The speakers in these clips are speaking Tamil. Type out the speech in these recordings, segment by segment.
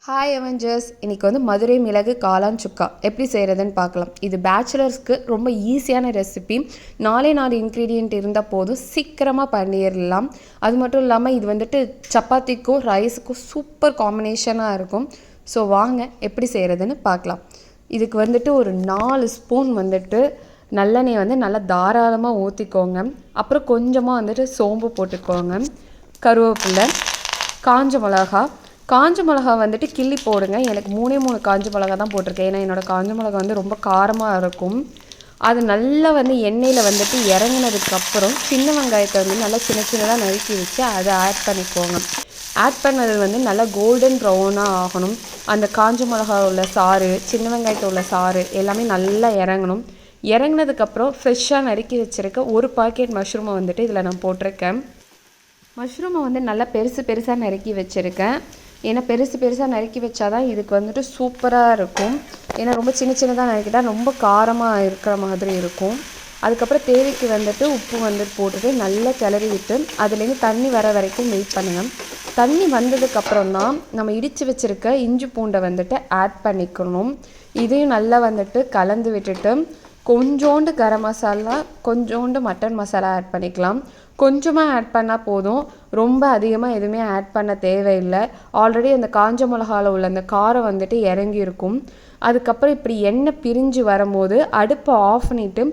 ஹாய் அவெஞ்சர்ஸ், இன்றைக்கி வந்து மதுரை மிளகு காளான் சுக்கா எப்படி செய்கிறதுன்னு பார்க்கலாம். இது பேச்சுலர்ஸ்க்கு ரொம்ப ஈஸியான ரெசிபி. 4 இன்க்ரீடியண்ட் இருந்தால் போதும், சீக்கிரமாக பண்ணிடலாம். அது மட்டும் இல்லாமல் இது வந்துட்டு சப்பாத்திக்கும் ரைஸுக்கும் சூப்பர் காம்பினேஷனாக இருக்கும். ஸோ வாங்க எப்படி செய்கிறதுன்னு பார்க்கலாம். இதுக்கு வந்துட்டு ஒரு 4 ஸ்பூன் வந்துட்டு நல்லெண்ணெய் வந்து நல்லா தாராளமாக ஊற்றிக்கோங்க. அப்புறம் கொஞ்சமாக வந்துட்டு சோம்பு போட்டுக்கோங்க, கருவேப்பிலை, காஞ்ச மிளகா வந்துட்டு கிள்ளி போடுங்க. எனக்கு 3 காஞ்ச மிளகா தான் போட்டிருக்கேன், ஏன்னா என்னோடய காஞ்ச மிளகா வந்து ரொம்ப காரமாக இருக்கும். அது நல்லா வந்து எண்ணெயில் வந்துட்டு இறங்கினதுக்கப்புறம் சின்ன வெங்காயத்தை வந்து நல்லா சின்னதாக நறுக்கி வச்சு அதை ஆட் பண்ணிக்கோங்க. ஆட் பண்ணது வந்து நல்லா கோல்டன் ப்ரௌனாக ஆகணும். அந்த காஞ்ச மிளகா உள்ள சாறு, சின்ன வெங்காயத்தை உள்ள சாறு எல்லாமே நல்லா இறங்கணும். இறங்கினதுக்கப்புறம் ஃப்ரெஷ்ஷாக நறுக்கி வச்சுருக்க ஒரு பாக்கெட் மஷ்ரூமை வந்துட்டு இதில் நான் போட்டிருக்கேன். மஷ்ரூமை வந்து நல்லா பெருசாக நறுக்கி வச்சுருக்கேன். ஏன்னா பெருசாக நறுக்கி வச்சாதான் இதுக்கு வந்துட்டு சூப்பராக இருக்கும். ஏன்னா ரொம்ப சின்னதாக நறுக்கிட்டால் ரொம்ப காரமாக இருக்கிற மாதிரி இருக்கும். அதுக்கப்புறம் தேவைக்கு வந்துட்டு உப்பு வந்துட்டு போட்டுட்டு நல்லா கிளறி விட்டு அதுலேருந்து தண்ணி வர வரைக்கும் வெயிட் பண்ணுங்கள். தண்ணி வந்ததுக்கப்புறம் தான் நம்ம இடித்து வச்சுருக்க இஞ்சி பூண்டை வந்துட்டு ஆட் பண்ணிக்கணும். இதையும் நல்லா வந்துட்டு கலந்து விட்டுட்டு கொஞ்சோண்டு கரம் மசாலா, கொஞ்சோண்டு மட்டன் மசாலா ஆட் பண்ணிக்கலாம். கொஞ்சமாக ஆட் பண்ணால் போதும், ரொம்ப அதிகமாக எதுவுமே ஆட் பண்ண தேவையில்லை. ஆல்ரெடி அந்த காஞ்ச மிளகாவில் உள்ள அந்த காரம் வந்துட்டு இறங்கியிருக்கும். அதுக்கப்புறம் இப்படி எண்ணெய் பிரிஞ்சு வரும்போது அடுப்பை ஆஃப் பண்ணிவிட்டு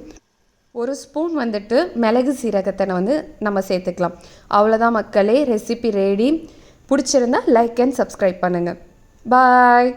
1 ஸ்பூன் வந்துட்டு மிளகு சீரகத்தை வந்து நம்ம சேர்த்துக்கலாம். அவ்வளோதான் மக்களே, ரெசிபி ரெடி. பிடிச்சிருந்தா லைக் அண்ட் சப்ஸ்கிரைப் பண்ணுங்கள். பாய்.